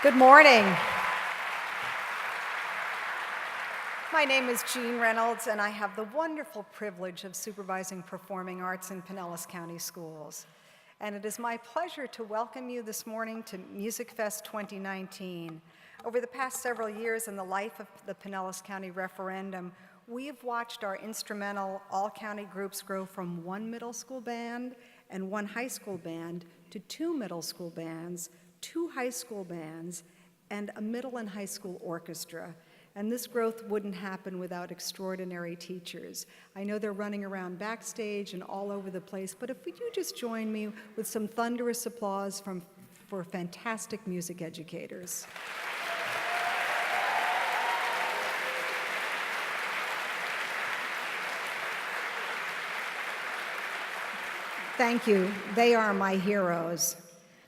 Good morning. My name is Jean Reynolds, and I have the wonderful privilege of supervising performing arts in Pinellas County Schools. And it is my pleasure to welcome you this morning to Music Fest 2019. Over the past several years in the life of the Pinellas County referendum, we have watched our instrumental all-county groups grow from one middle school band and one high school band to two middle school bands, two high school bands, and a middle and high school orchestra. And this growth wouldn't happen without extraordinary teachers. I know they're running around backstage and all over the place, but if you just join me with some thunderous applause for fantastic music educators. Thank you. They are my heroes.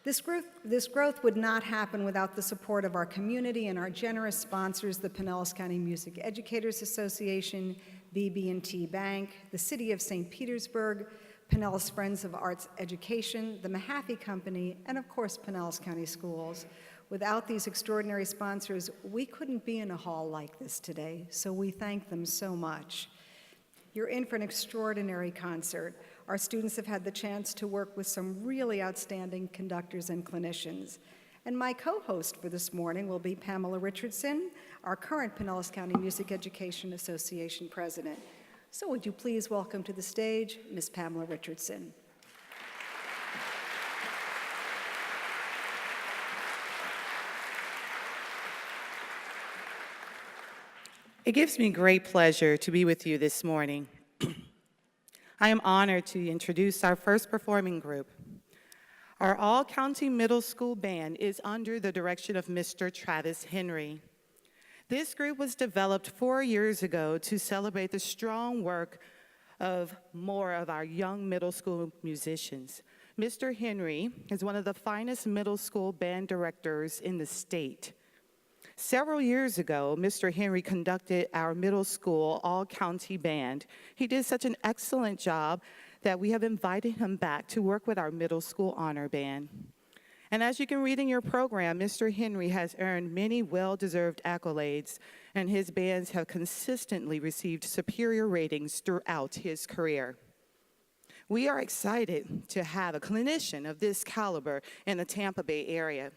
This growth would not happen without the support of our community and our generous sponsors, the Pinellas County Music Educators Association, BB&T Bank, the City of St. Petersburg, Pinellas Friends of Arts Education, the Mahaffey Company, and of course, Pinellas County Schools. Without these extraordinary sponsors, we couldn't be in a hall like this today, so we thank them so much. You're in for an extraordinary concert. Our students have had the chance to work with some really outstanding conductors and clinicians. And my co-host for this morning will be Pamela Richardson, our current Pinellas County Music Education Association president. So would you please welcome to the stage, Ms. Pamela Richardson. It gives me great pleasure to be with you this morning. I am honored to introduce our first performing group. Our all-county middle school band is under the direction of Mr. Travis Henry. This group was developed 4 years ago to celebrate the strong work of more of our young middle school musicians. Mr. Henry is one of the finest middle school band directors in the state. Several years ago, Mr. Henry conducted our middle school all-county band. He did such an excellent job that we have invited him back to work with our middle school honor band. And as you can read in your program, Mr. Henry has earned many well-deserved accolades, and his bands have consistently received superior ratings throughout his career. We are excited to have a clinician of this caliber in the Tampa Bay area.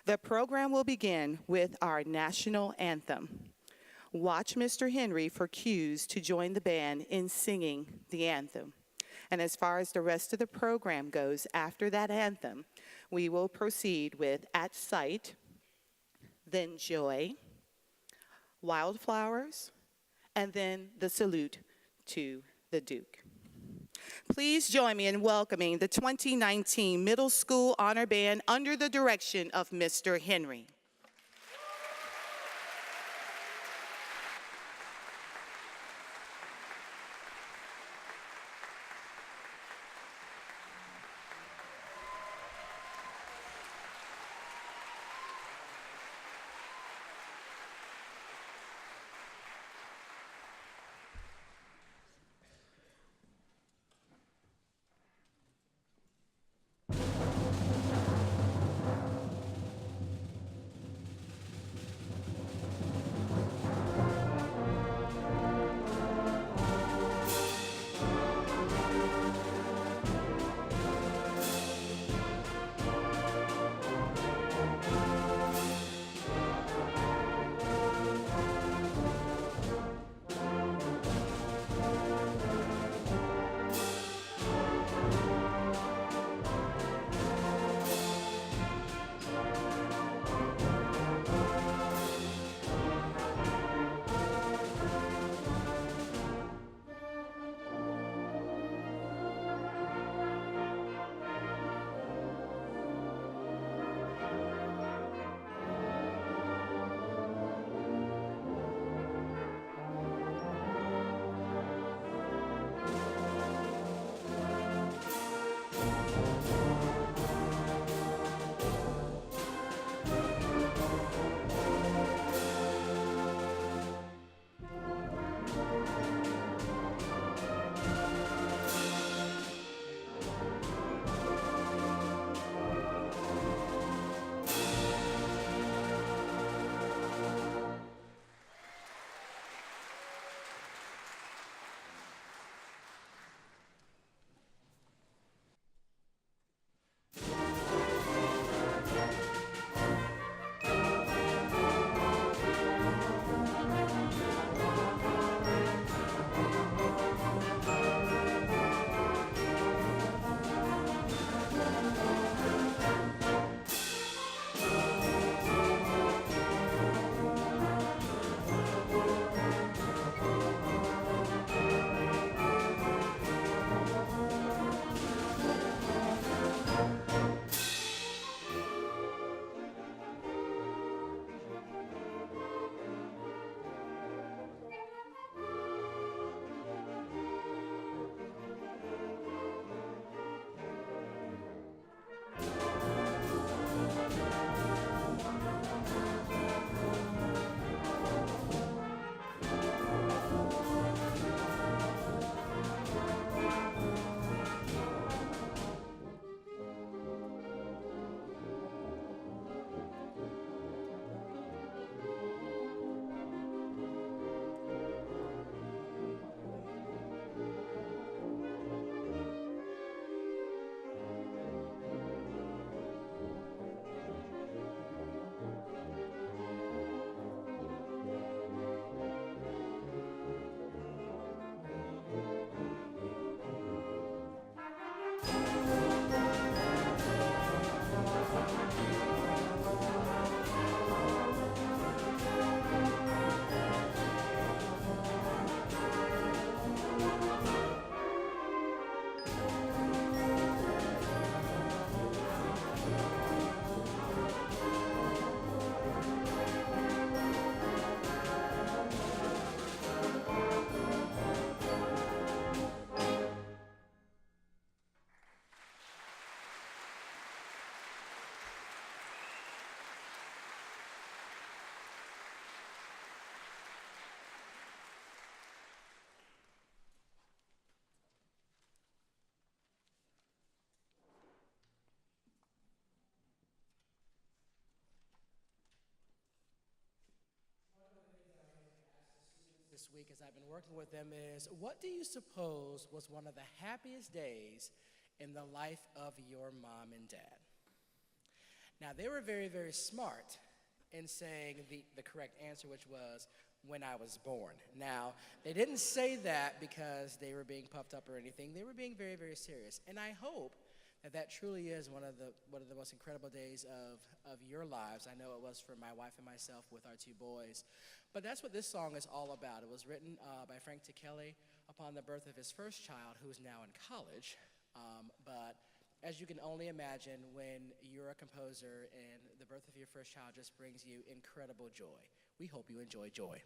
The program will begin with our national anthem. Watch Mr. Henry for cues to join the band in singing the anthem. And as far as the rest of the program goes, after that anthem, we will proceed with At Sight, then Joy, Wildflowers, and then the salute to the Duke. Please join me in welcoming the 2019 Middle School Honor Band under the direction of Mr. Henry. this week as I've been working with them is, what do you suppose was one of the happiest days in the life of your mom and dad? Now, they were very, very smart in saying the correct answer, which was when I was born. Now, they didn't say that because they were being puffed up or anything. They were being very, very serious. And I hope that that truly is one of the most incredible days of your lives. I know it was for my wife and myself with our two boys. But that's what this song is all about. It was written by Frank Kelly upon the birth of his first child, who is now in college. But as you can only imagine, when you're a composer and the birth of your first child just brings you incredible joy. We hope you enjoy Joy.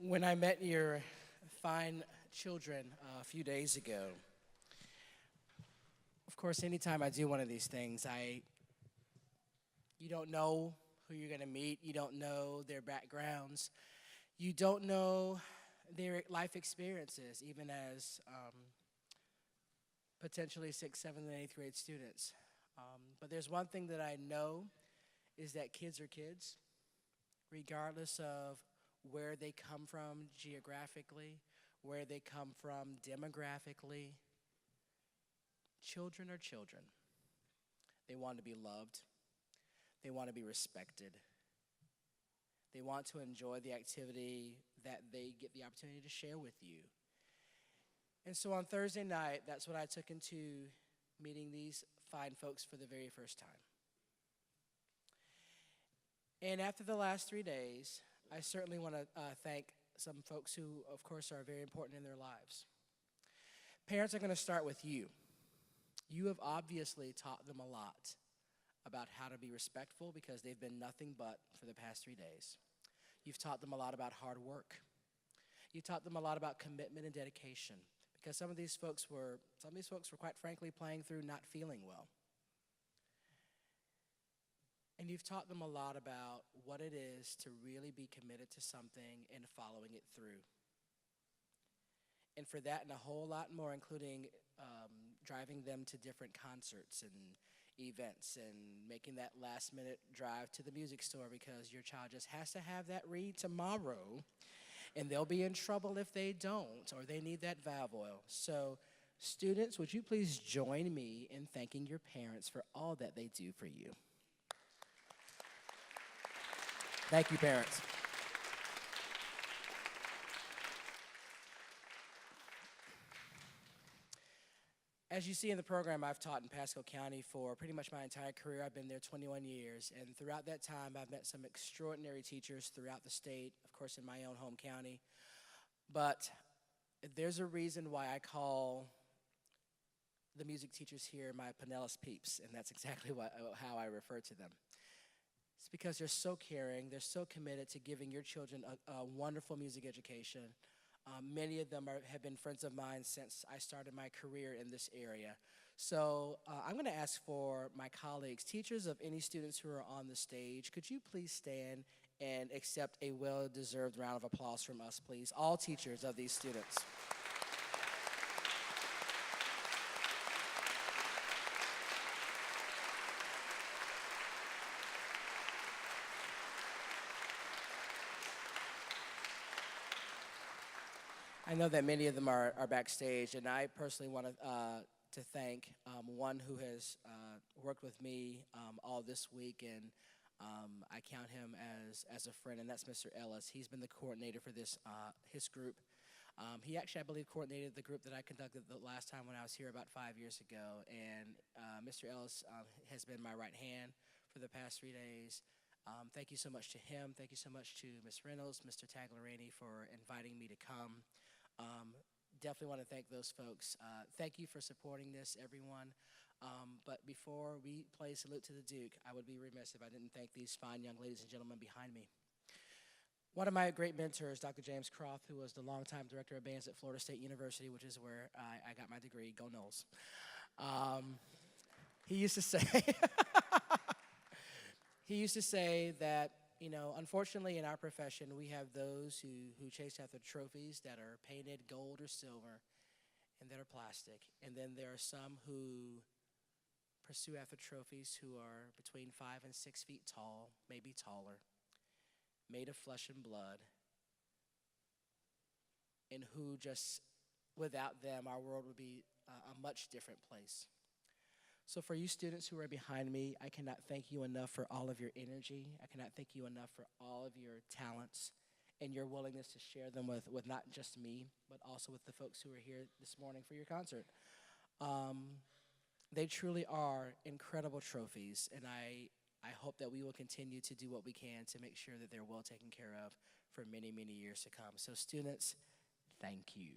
When I met your fine children a few days ago, of course, anytime I do one of these things, you don't know who you're going to meet. You don't know their backgrounds. You don't know their life experiences, even as potentially 6th, 7th, and 8th grade students. But there's one thing that I know is that kids are kids, regardless of where they come from geographically, where they come from demographically. Children are children. They want to be loved. They want to be respected. They want to enjoy the activity that they get the opportunity to share with you. And so on Thursday night, that's what I took into meeting these fine folks for the very first time. And after the last 3 days, I certainly want to thank some folks who, of course, are very important in their lives. Parents, are going to start with you. You have obviously taught them a lot about how to be respectful because they've been nothing but for the past 3 days. You've taught them a lot about hard work. You taught them a lot about commitment and dedication because some of these folks were quite frankly playing through not feeling well. And you've taught them a lot about what it is to really be committed to something and following it through. And for that and a whole lot more, including driving them to different concerts and events and making that last minute drive to the music store because your child just has to have that read tomorrow and they'll be in trouble if they don't or they need that valve oil. So students, would you please join me in thanking your parents for all that they do for you? Thank you, parents. As you see in the program, I've taught in Pasco County for pretty much my entire career. I've been there 21 years, and throughout that time, I've met some extraordinary teachers throughout the state, of course, in my own home county. But there's a reason why I call the music teachers here my Pinellas peeps, and that's exactly how I refer to them. It's because they're so caring, they're so committed to giving your children a wonderful music education. Many of them have been friends of mine since I started my career in this area. So I'm going to ask for my colleagues, teachers of any students who are on the stage, could you please stand and accept a well-deserved round of applause from us, please? All teachers of these students. I know that many of them are backstage, and I personally want to thank one who has worked with me all this week, and I count him as a friend, and that's Mr. Ellis. He's been the coordinator for his group. He actually, I believe, coordinated the group that I conducted the last time when I was here about 5 years ago, and Mr. Ellis has been my right hand for the past 3 days. Thank you so much to him. Thank you so much to Ms. Reynolds, Mr. Tagliarini for inviting me to come. Definitely want to thank those folks. Thank you for supporting this, everyone. But before we play Salute to the Duke, I would be remiss if I didn't thank these fine young ladies and gentlemen behind me. One of my great mentors, Dr. James Croft, who was the longtime director of bands at Florida State University, which is where I got my degree, go Noles. He used to say, that, you know, unfortunately in our profession, we have those who chase after trophies that are painted gold or silver and that are plastic. And then there are some who pursue after trophies who are between 5 and 6 feet tall, maybe taller, made of flesh and blood, and who just, without them, our world would be a much different place. So for you students who are behind me, I cannot thank you enough for all of your energy. I cannot thank you enough for all of your talents and your willingness to share them with not just me, but also with the folks who are here this morning for your concert. They truly are incredible trophies, and I hope that we will continue to do what we can to make sure that they're well taken care of for many, many years to come. So students, thank you.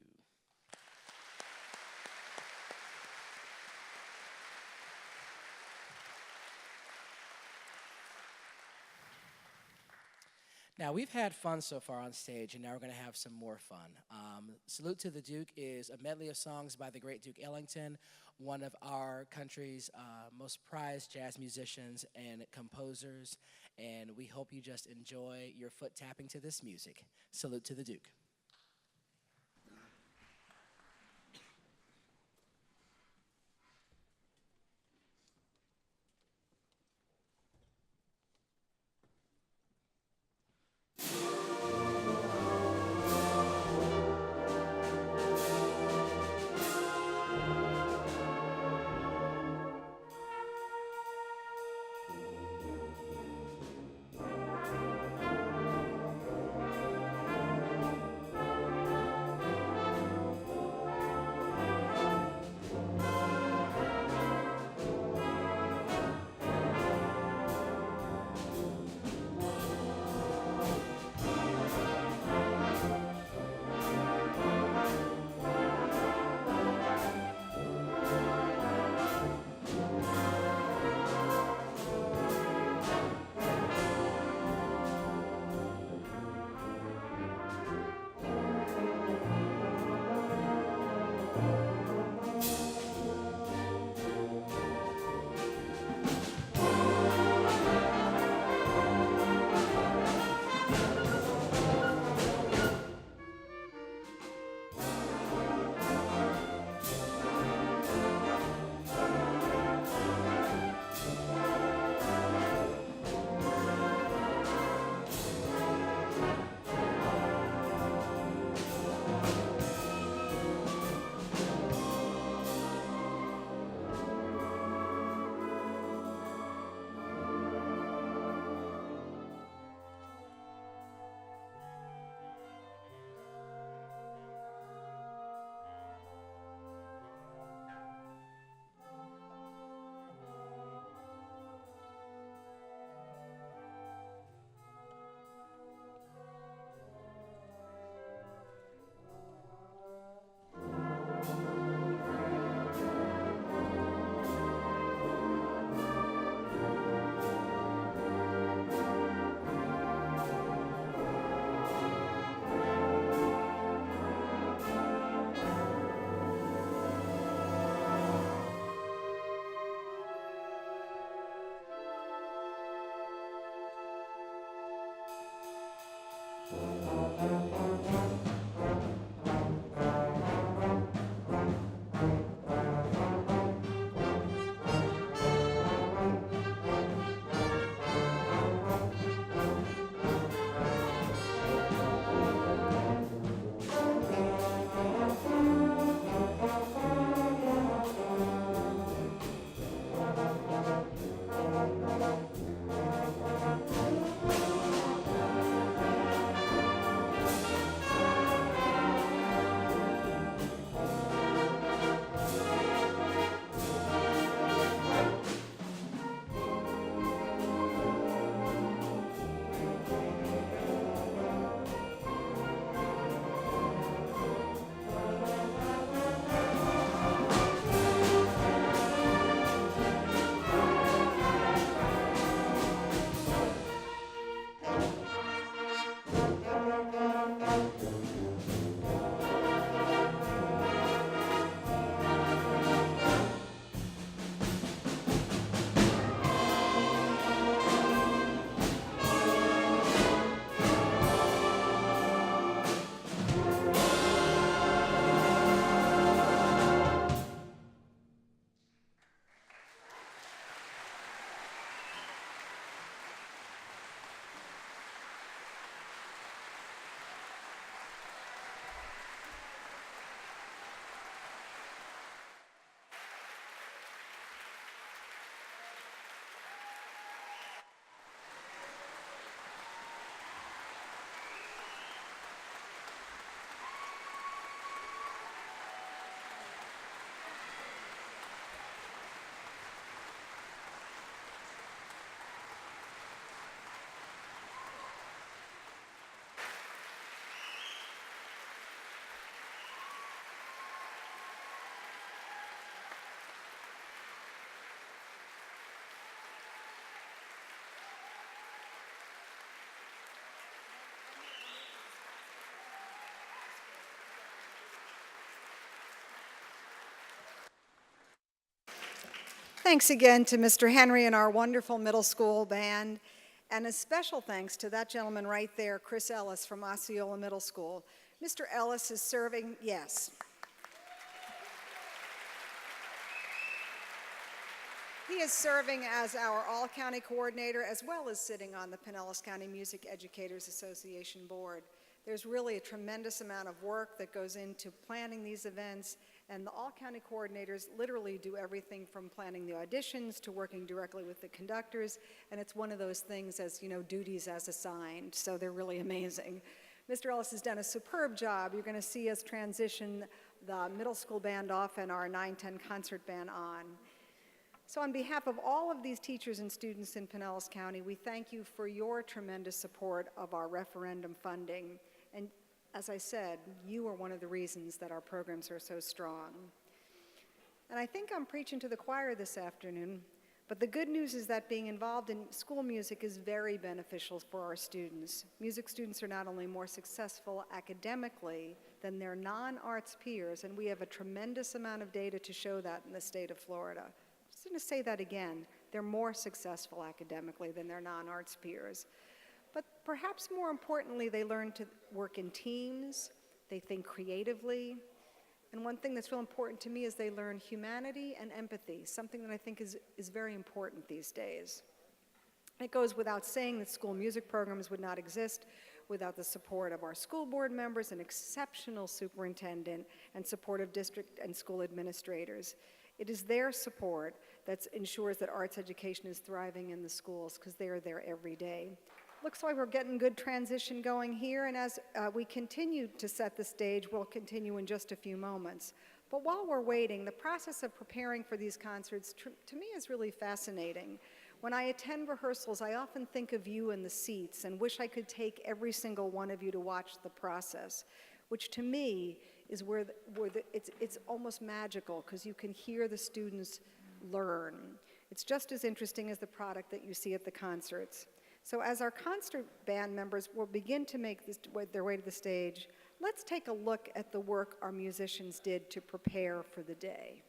Now, we've had fun so far on stage, and now we're going to have some more fun. Salute to the Duke is a medley of songs by the great Duke Ellington, one of our country's most prized jazz musicians and composers, and we hope you just enjoy your foot tapping to this music. Salute to the Duke. Thanks again to Mr. Henry and our wonderful middle school band, and a special thanks to that gentleman right there, Chris Ellis from Osceola Middle School. Mr. Ellis is serving, yes. He is serving as our all-county coordinator as well as sitting on the Pinellas County Music Educators Association board. There's really a tremendous amount of work that goes into planning these events, and the all-county coordinators literally do everything from planning the auditions to working directly with the conductors, and it's one of those things as, you know, duties as assigned, so they're really amazing. Mr. Ellis has done a superb job. You're going to see us transition the middle school band off and our 9-10 concert band on. So on behalf of all of these teachers and students in Pinellas County, we thank you for your tremendous support of our referendum funding. And as I said, you are one of the reasons that our programs are so strong. And I think I'm preaching to the choir this afternoon, but the good news is that being involved in school music is very beneficial for our students. Music students are not only more successful academically than their non-arts peers, and we have a tremendous amount of data to show that in the state of Florida. I'm going to say that again. They're more successful academically than their non-arts peers. But perhaps more importantly, they learn to work in teams, they think creatively, and one thing that's real important to me is they learn humanity and empathy, something that I think is very important these days. It goes without saying that school music programs would not exist without the support of our school board members, an exceptional superintendent, and support of district and school administrators. It is their support that ensures that arts education is thriving in the schools because they are there every day. Looks like we're getting good transition going here, and as we continue to set the stage, we'll continue in just a few moments. But while we're waiting, the process of preparing for these concerts, to me, is really fascinating. When I attend rehearsals, I often think of you in the seats and wish I could take every single one of you to watch the process, which to me is where it's almost magical because you can hear the students learn. It's just as interesting as the product that you see at the concerts. So as our concert band members will begin to make their way to the stage, let's take a look at the work our musicians did to prepare for the day.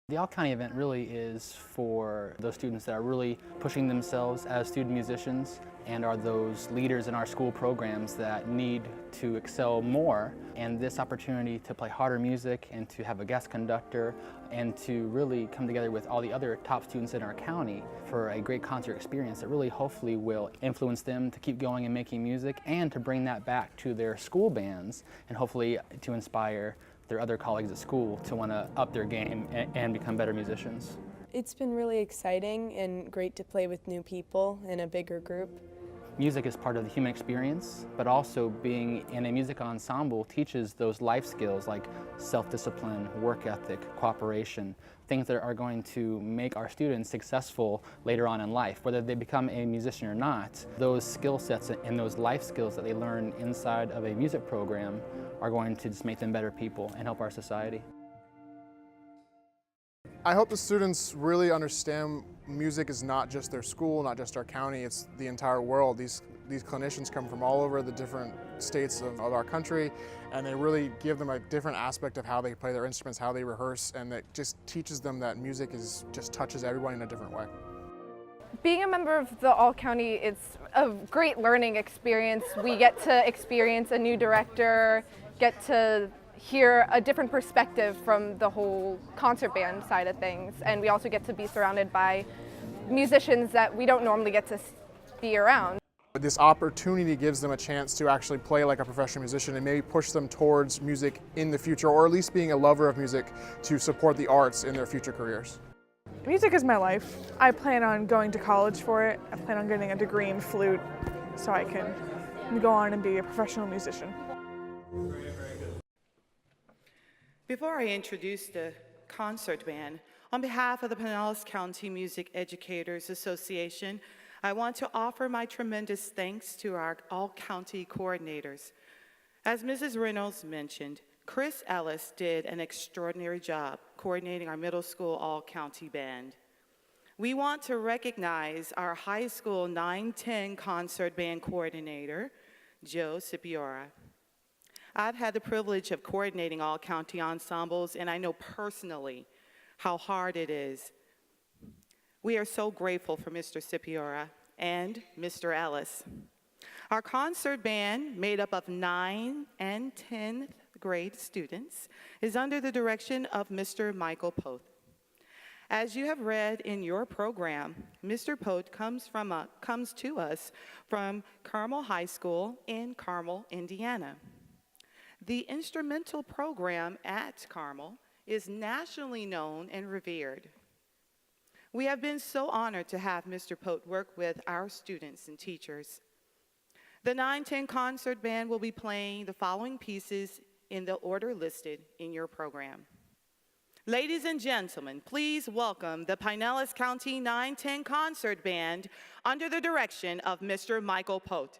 The all-county event really is for those students that are really pushing themselves as student musicians and are those leaders in our school programs that need to excel more. And this opportunity to play harder music and to have a guest conductor and to really come together with all the other top students in our county for a great concert experience that really hopefully will influence them to keep going and making music and to bring that back to their school bands and hopefully to inspire their other colleagues at school to want to up their game and become better musicians. It's been really exciting and great to play with new people in a bigger group. Music is part of the human experience, but also being in a music ensemble teaches those life skills like self-discipline, work ethic, cooperation, things that are going to make our students successful later on in life. Whether they become a musician or not, those skill sets and those life skills that they learn inside of a music program are going to just make them better people and help our society. I hope the students really understand music is not just their school, not just our county, it's the entire world. These clinicians come from all over the different states of our country, and they really give them a different aspect of how they play their instruments, how they rehearse, and it just teaches them that music just touches everyone in a different way. Being a member of the All-County, it's a great learning experience. We get to experience a new director, get to hear a different perspective from the whole concert band side of things, and we also get to be surrounded by musicians that we don't normally get to be around. This opportunity gives them a chance to actually play like a professional musician and maybe push them towards music in the future, or at least being a lover of music to support the arts in their future careers. Music is my life. I plan on going to college for it. I plan on getting a degree in flute so I can go on and be a professional musician. Before I introduce the concert band, on behalf of the Pinellas County Music Educators Association, I want to offer my tremendous thanks to our all-county coordinators. As Mrs. Reynolds mentioned, Chris Ellis did an extraordinary job coordinating our middle school all-county band. We want to recognize our high school 9-10 concert band coordinator, Joe Scipiora. I've had the privilege of coordinating all-county ensembles, and I know personally how hard it is. We are so grateful for Mr. Scipiora and Mr. Ellis. Our concert band, made up of 9th and 10th grade students, is under the direction of Mr. Michael Poth. As you have read in your program, Mr. Poth comes to us from Carmel High School in Carmel, Indiana. The instrumental program at Carmel is nationally known and revered. We have been so honored to have Mr. Poth work with our students and teachers. The 9-10 concert band will be playing the following pieces in the order listed in your program. Ladies and gentlemen, please welcome the Pinellas County 9-10 Concert Band under the direction of Mr. Michael Poth.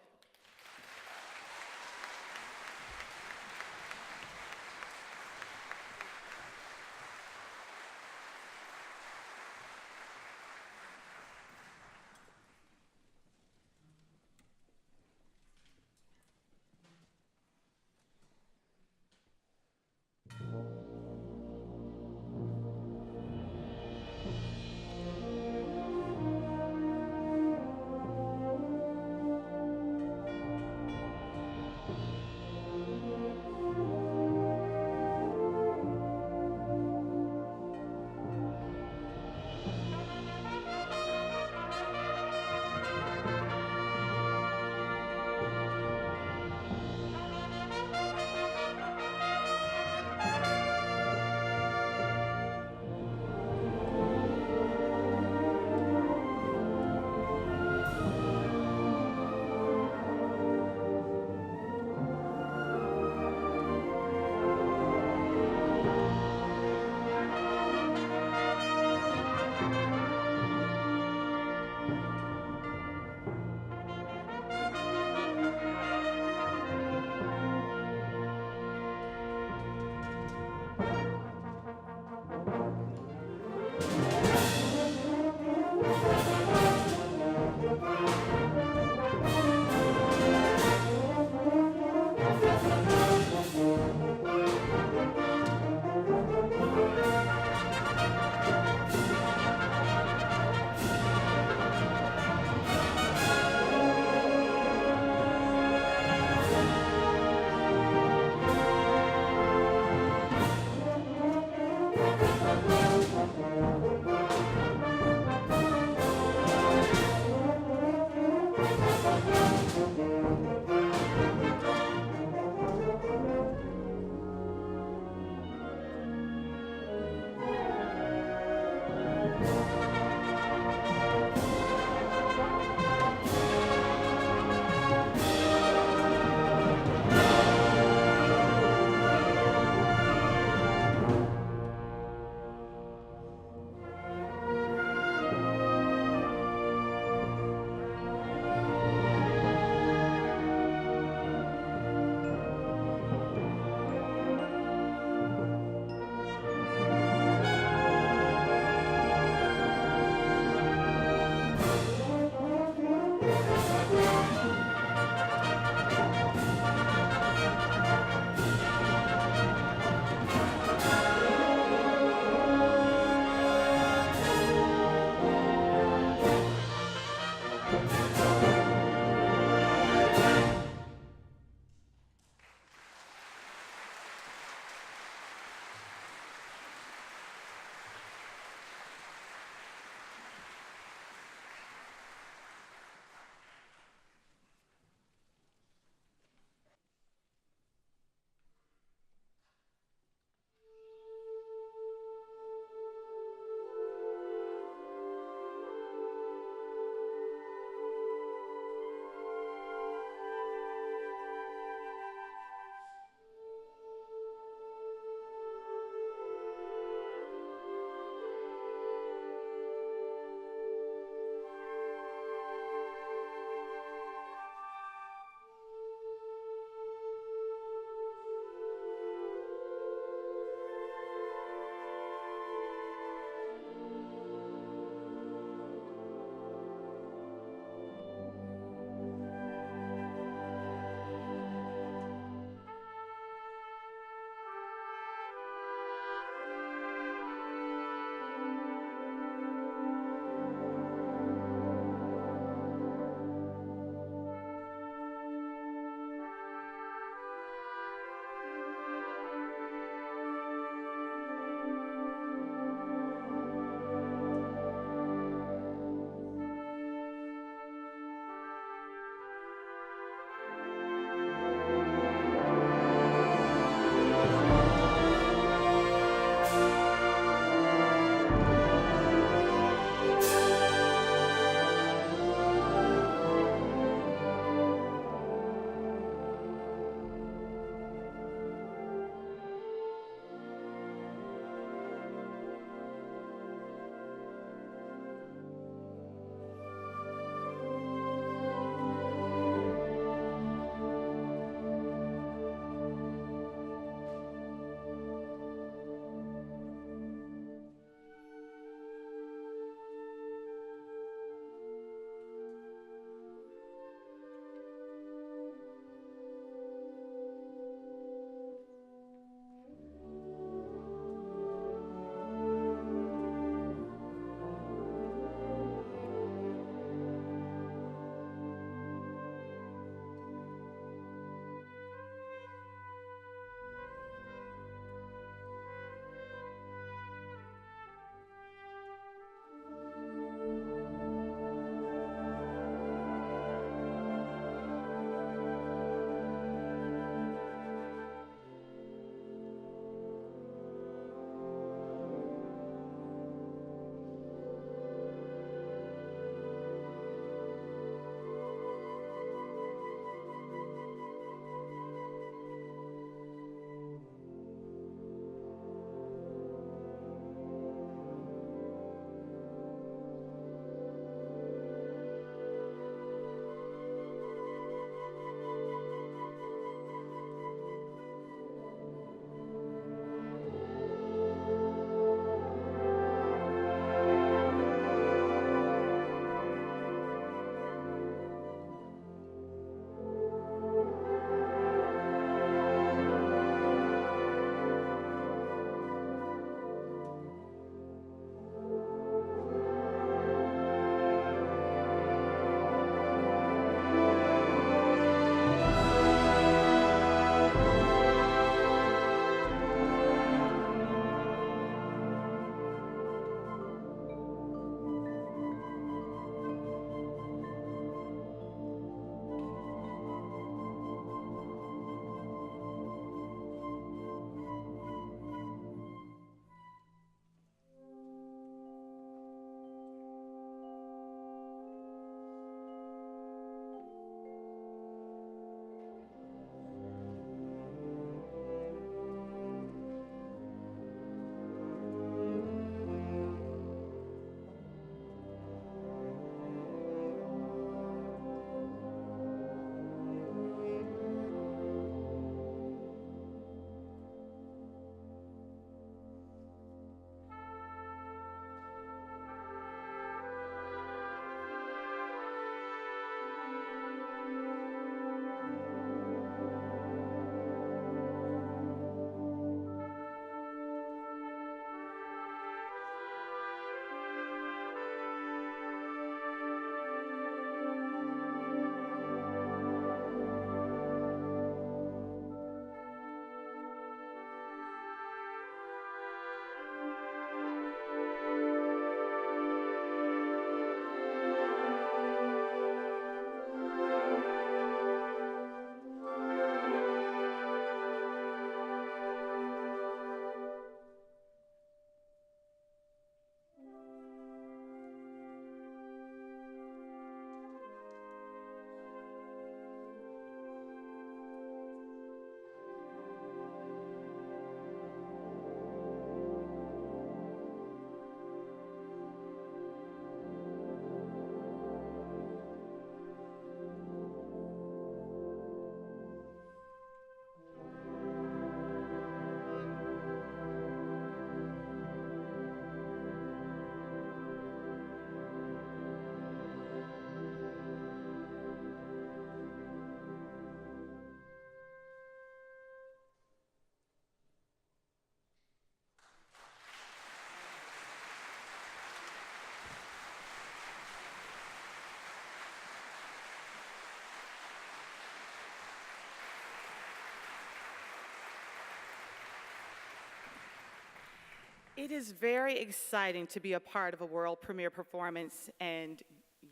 It is very exciting to be a part of a world premiere performance, and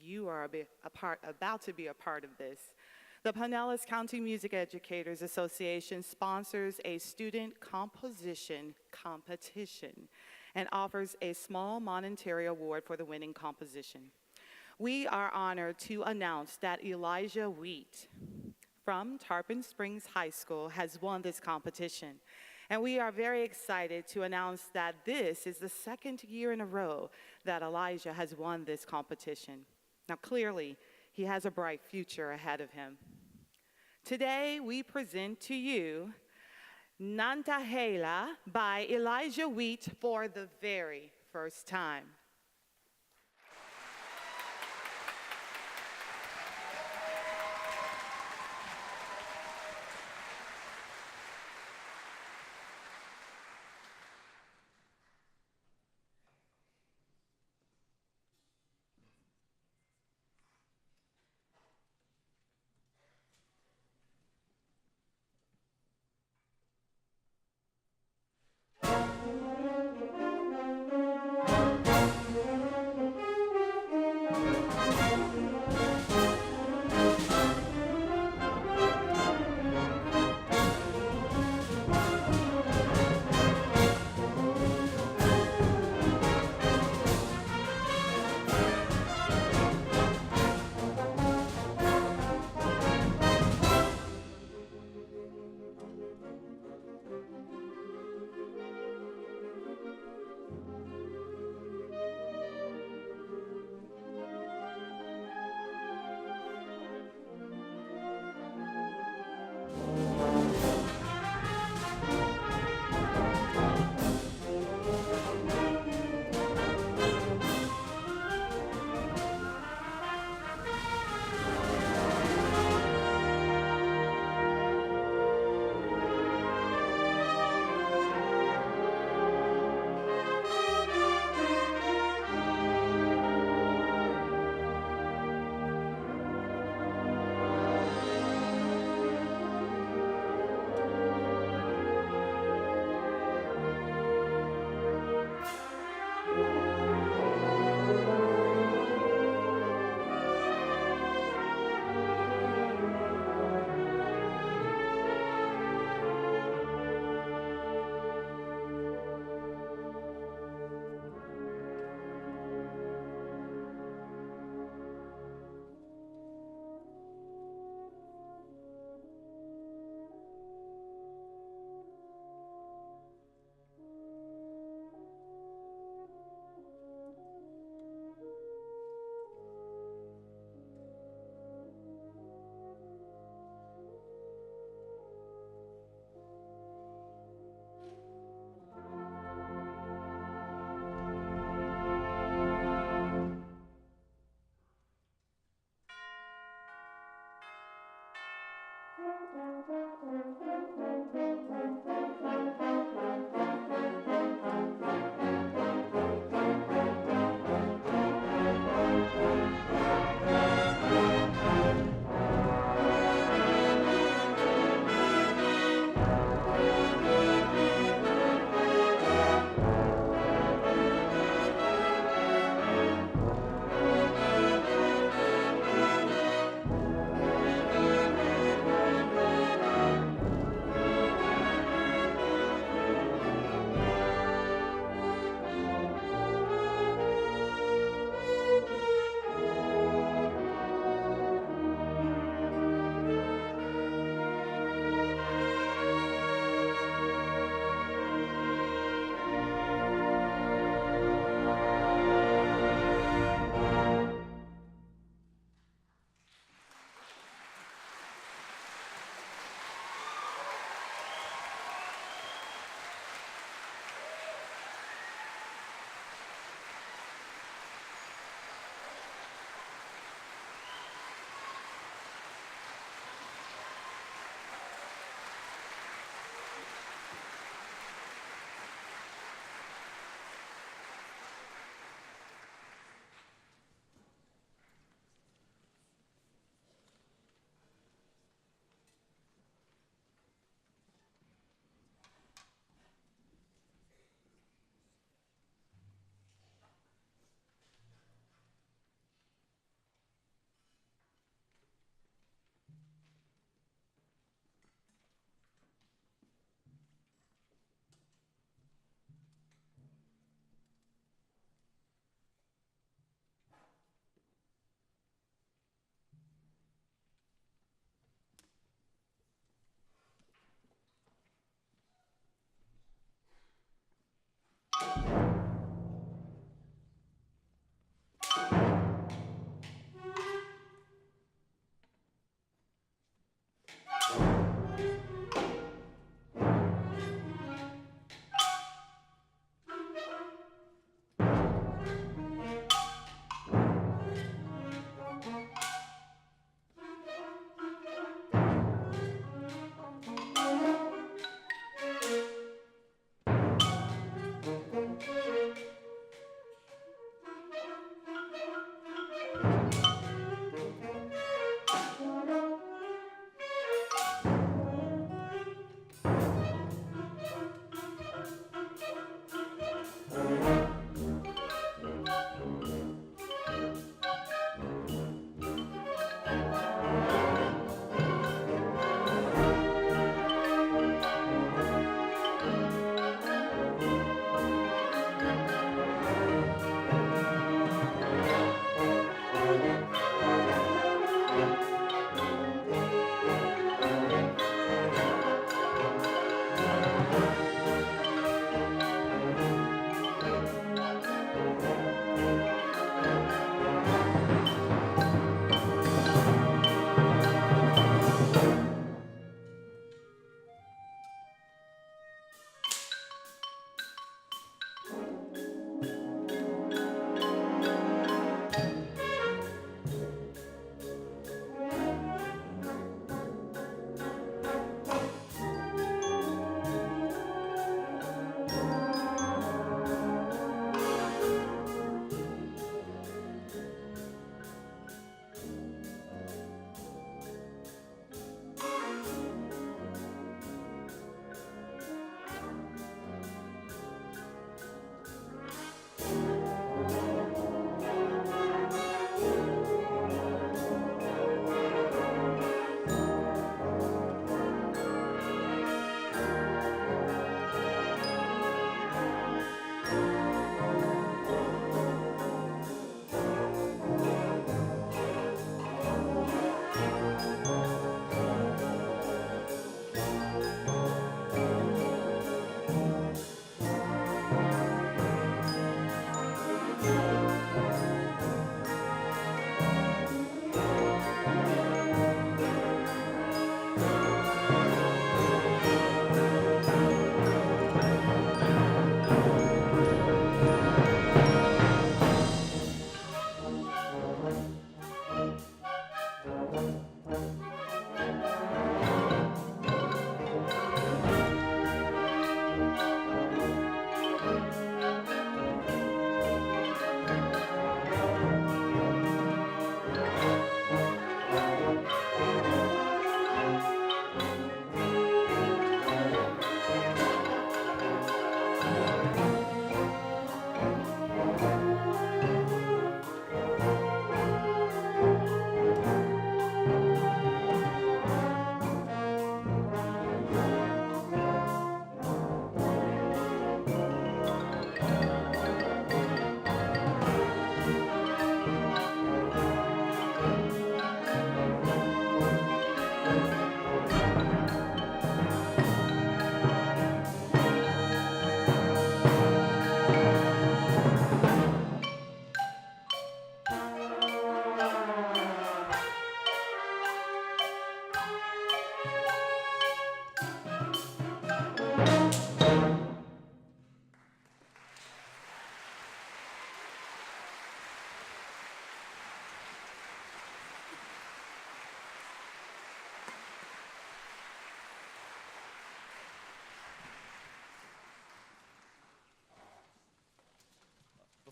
you are about to be a part of this. The Pinellas County Music Educators Association sponsors a student composition competition and offers a small monetary award for the winning composition. We are honored to announce that Elijah Wheat from Tarpon Springs High School has won this competition. And we are very excited to announce that this is the second year in a row that Elijah has won this competition. Now, clearly, he has a bright future ahead of him. Today, we present to you Nantahela by Elijah Wheat for the very first time.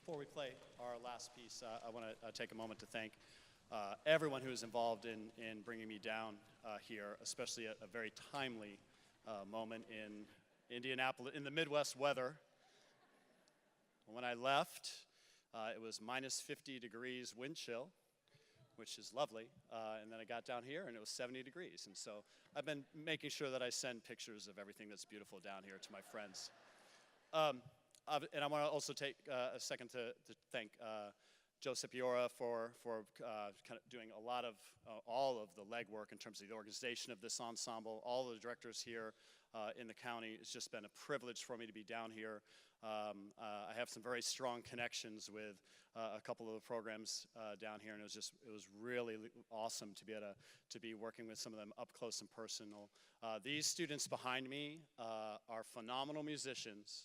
Before we play our last piece, I want to take a moment to thank everyone who is involved in bringing me down here, especially at a very timely moment in Indianapolis, in the Midwest weather. When I left, it was minus 50 degrees wind chill, which is lovely. And then I got down here and it was 70 degrees. And so I've been making sure that I send pictures of everything that's beautiful down here to my friends. And I want to also take a second to thank Joe Cipiora for kind of doing a lot of, all of the legwork in terms of the organization of this ensemble, all the directors here in the county. It's just been a privilege for me to be down here. I have some very strong connections with a couple of the programs down here, and it was really awesome to be able to be working with some of them up close and personal. These students behind me are phenomenal musicians,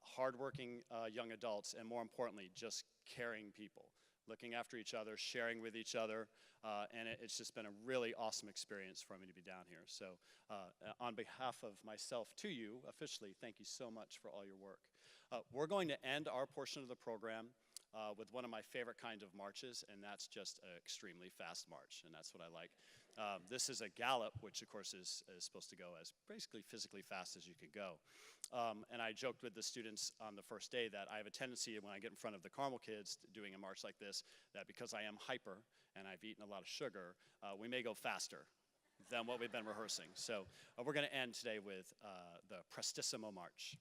hardworking young adults, and more importantly, just caring people, looking after each other, sharing with each other, and it's just been a really awesome experience for me to be down here. So on behalf of myself to you, officially, thank you so much for all your work. We're going to end our portion of the program with one of my favorite kind of marches, and that's just an extremely fast march, and that's what I like. This is a gallop, which of course is supposed to go as basically physically fast as you can go. And I joked with the students on the first day that I have a tendency when I get in front of the Carmel kids doing a march like this, that because I am hyper and I've eaten a lot of sugar, we may go faster than what we've been rehearsing. So we're going to end today with the Prestissimo March.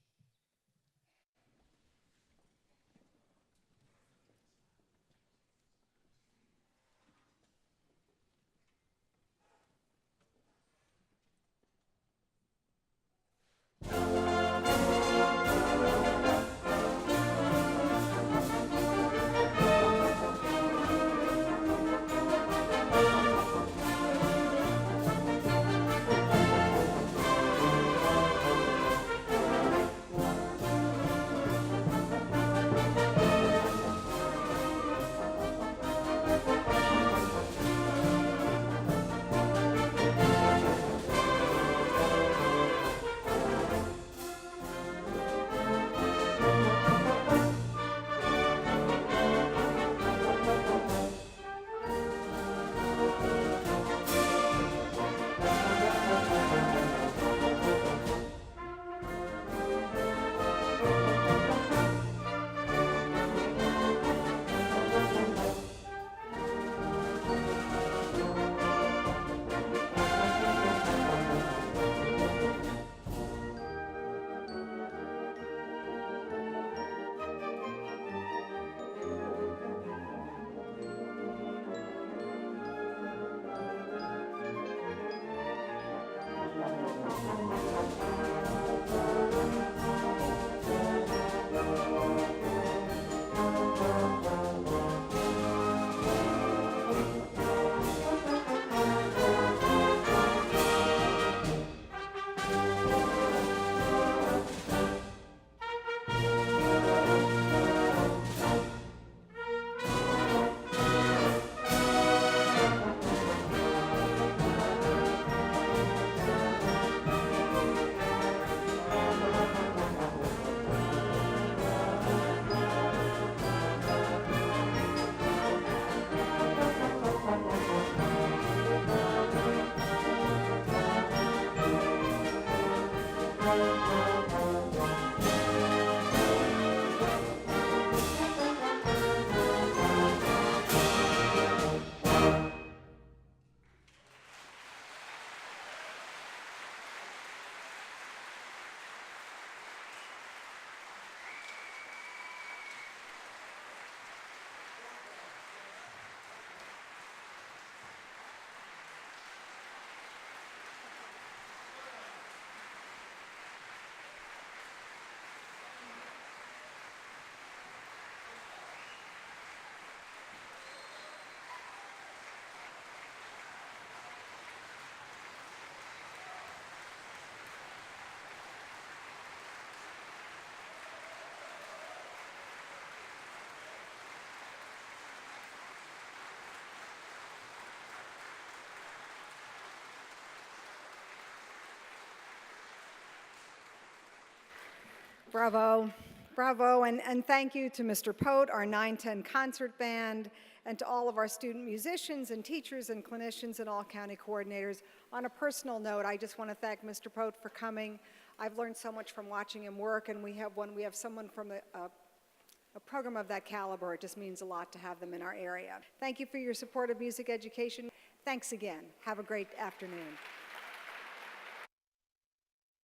Bravo, Bravo, and thank you to Mr. Pote, our 910 concert band, and to all of our student musicians and teachers and clinicians and all county coordinators. On a personal note, I just want to thank Mr. Pote for coming. I've learned so much from watching him work, and we have someone from a program of that caliber. It just means a lot to have them in our area. Thank you for your support of music education. Thanks again. Have a great afternoon.